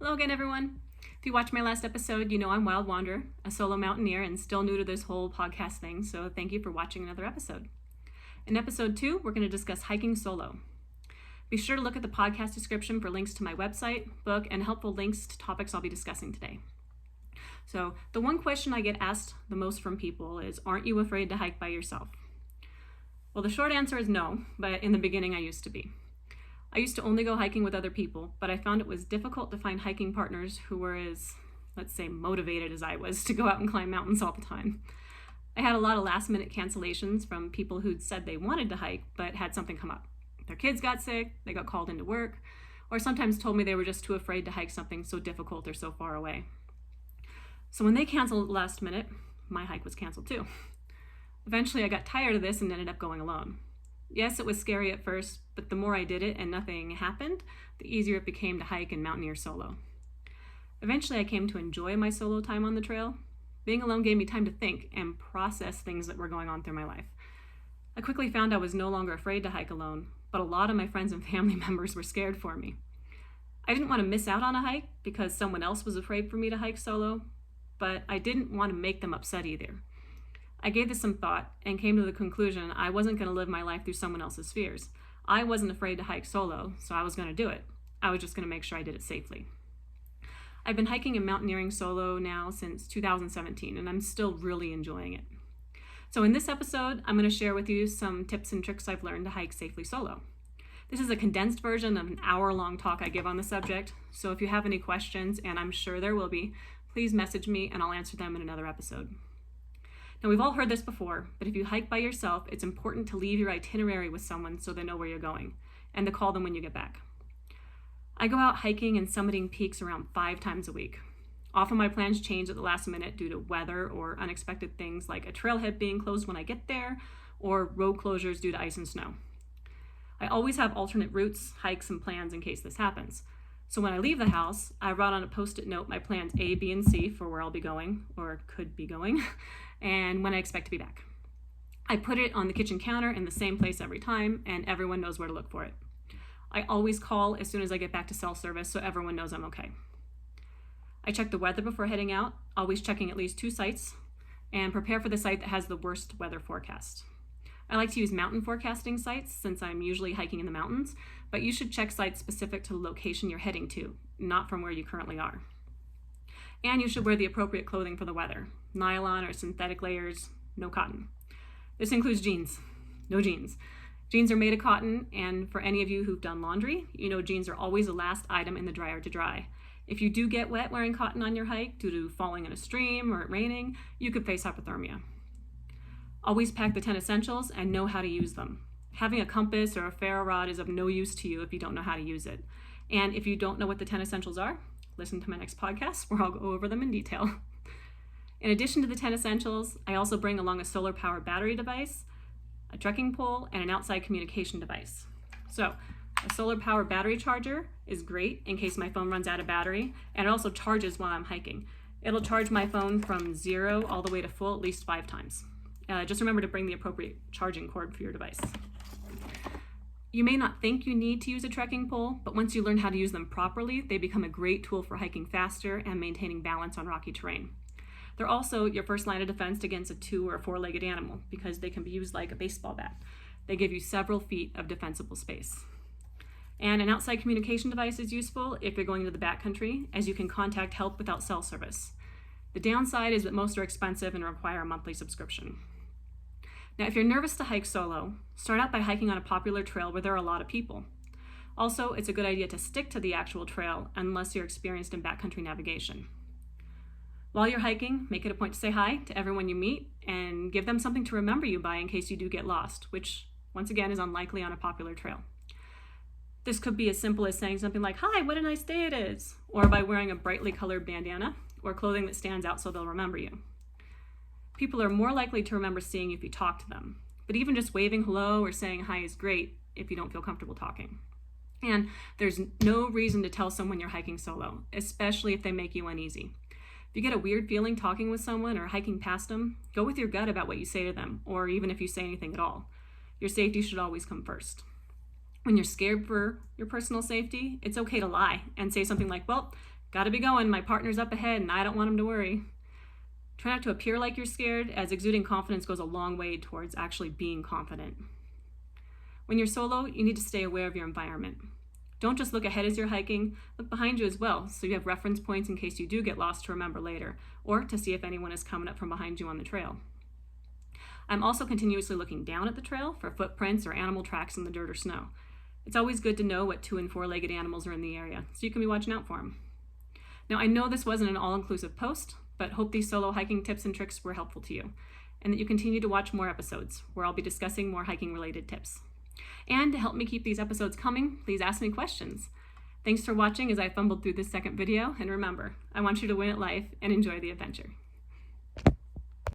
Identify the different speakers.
Speaker 1: Hello again, everyone. If you watched my last episode, you know I'm Wild Wanderer, a solo mountaineer, and still new to this whole podcast thing, so thank you for watching another episode. In episode 2, we're going to discuss hiking solo. Be sure to look at the podcast description for links to my website, book, and helpful links to topics I'll be discussing today. So, the one question I get asked the most from people is, aren't you afraid to hike by yourself? Well, the short answer is no, but in the beginning I used to be. I used to only go hiking with other people, but I found it was difficult to find hiking partners who were as, let's say, motivated as I was to go out and climb mountains all the time. I had a lot of last-minute cancellations from people who'd said they wanted to hike, but had something come up. Their kids got sick, they got called into work, or sometimes told me they were just too afraid to hike something so difficult or so far away. So when they canceled last minute, my hike was canceled too. Eventually I got tired of this and ended up going alone. Yes, it was scary at first, but the more I did it and nothing happened, the easier it became to hike and mountaineer solo. Eventually, I came to enjoy my solo time on the trail. Being alone gave me time to think and process things that were going on through my life. I quickly found I was no longer afraid to hike alone, but a lot of my friends and family members were scared for me. I didn't want to miss out on a hike because someone else was afraid for me to hike solo, but I didn't want to make them upset either. I gave this some thought and came to the conclusion I wasn't going to live my life through someone else's fears. I wasn't afraid to hike solo, so I was going to do it. I was just going to make sure I did it safely. I've been hiking and mountaineering solo now since 2017, and I'm still really enjoying it. So in this episode, I'm going to share with you some tips and tricks I've learned to hike safely solo. This is a condensed version of an hour-long talk I give on the subject, so if you have any questions, and I'm sure there will be, please message me and I'll answer them in another episode. Now, we've all heard this before, but if you hike by yourself, it's important to leave your itinerary with someone so they know where you're going, and to call them when you get back. I go out hiking and summiting peaks around 5 times a week. Often my plans change at the last minute due to weather or unexpected things like a trailhead being closed when I get there, or road closures due to ice and snow. I always have alternate routes, hikes, and plans in case this happens. So when I leave the house, I write on a post-it note my plans A, B, and C for where I'll be going, or could be going, and when I expect to be back. I put it on the kitchen counter in the same place every time, and everyone knows where to look for it. I always call as soon as I get back to cell service so everyone knows I'm okay. I check the weather before heading out, always checking at least 2 sites, and prepare for the site that has the worst weather forecast. I like to use mountain forecasting sites since I'm usually hiking in the mountains, but you should check sites specific to the location you're heading to, not from where you currently are. And you should wear the appropriate clothing for the weather. Nylon or synthetic layers, no cotton. This includes jeans. No jeans. Jeans are made of cotton, and for any of you who've done laundry, you know jeans are always the last item in the dryer to dry. If you do get wet wearing cotton on your hike due to falling in a stream or it raining, you could face hypothermia. Always pack the 10 essentials and know how to use them. Having a compass or a ferro rod is of no use to you if you don't know how to use it. And if you don't know what the 10 essentials are, listen to my next podcast where I'll go over them in detail. In addition to the 10 essentials, I also bring along a solar power battery device, a trekking pole, and an outside communication device. So a solar power battery charger is great in case my phone runs out of battery, and it also charges while I'm hiking. It'll charge my phone from 0 all the way to full at least 5 times. Just remember to bring the appropriate charging cord for your device. You may not think you need to use a trekking pole, but once you learn how to use them properly, they become a great tool for hiking faster and maintaining balance on rocky terrain. They're also your first line of defense against a 2- or 4-legged animal because they can be used like a baseball bat. They give you several feet of defensible space. And an outside communication device is useful if you're going to the backcountry, as you can contact help without cell service. The downside is that most are expensive and require a monthly subscription. Now, if you're nervous to hike solo, start out by hiking on a popular trail where there are a lot of people. Also, it's a good idea to stick to the actual trail unless you're experienced in backcountry navigation. While you're hiking, make it a point to say hi to everyone you meet and give them something to remember you by in case you do get lost, which, once again, is unlikely on a popular trail. This could be as simple as saying something like, "Hi, what a nice day it is," or by wearing a brightly colored bandana or clothing that stands out so they'll remember you. People are more likely to remember seeing you if you talk to them, but even just waving hello or saying hi is great if you don't feel comfortable talking. And there's no reason to tell someone you're hiking solo, especially if they make you uneasy. If you get a weird feeling talking with someone or hiking past them, go with your gut about what you say to them, or even if you say anything at all. Your safety should always come first. When you're scared for your personal safety, it's okay to lie and say something like, "Well, Gotta be going, my partner's up ahead and I don't want him to worry. Try not to appear like you're scared, as exuding confidence goes a long way towards actually being confident. When you're solo, you need to stay aware of your environment. Don't just look ahead as you're hiking, look behind you as well, so you have reference points in case you do get lost to remember later, or to see if anyone is coming up from behind you on the trail. I'm also continuously looking down at the trail for footprints or animal tracks in the dirt or snow. It's always good to know what 2- and 4-legged animals are in the area, so you can be watching out for them. Now, I know this wasn't an all-inclusive post, but hope these solo hiking tips and tricks were helpful to you, and that you continue to watch more episodes, where I'll be discussing more hiking-related tips. And to help me keep these episodes coming, please ask me questions. Thanks for watching as I fumbled through this second video, and remember, I want you to win at life and enjoy the adventure.